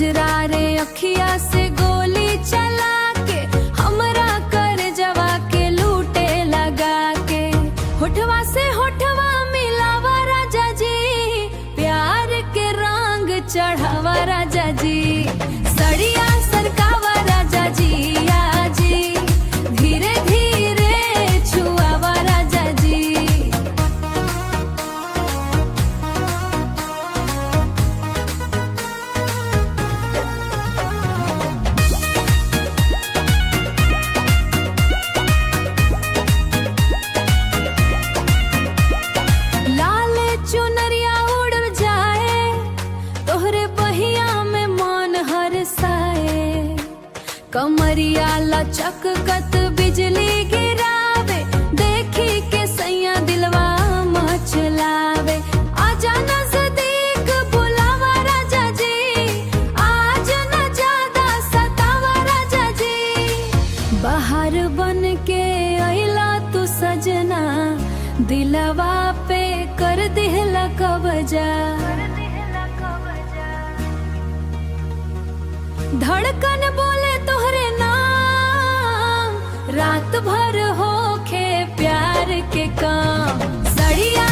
कजरा रे अखिया से गोली चला के हमरा कर जवा के लूटे लगा के। होठवा से होठवा मिलावा राजा जी, प्यार के रंग चढ़ावा राजा जी। सड़िया सरकावा राजा जी आजी, धीरे धीरे छुआवा राजा जी। लाल चुनरिया उड़ जाए तोहरे बहिया में मन हरसाए। कमरिया लचकत बिजली गिरावे, देखी के सैया दिलवा मचलावे। आजा नजदीक बुलावा राजा जी, आज न ज्यादा सतावा राजा जी। बाहर बन के अइला तू सजना, दिलवा पे कर दिहला कब्जा। धड़कन बोले तोहरे नाम, रात भर होखे प्यार के काम। सड़िया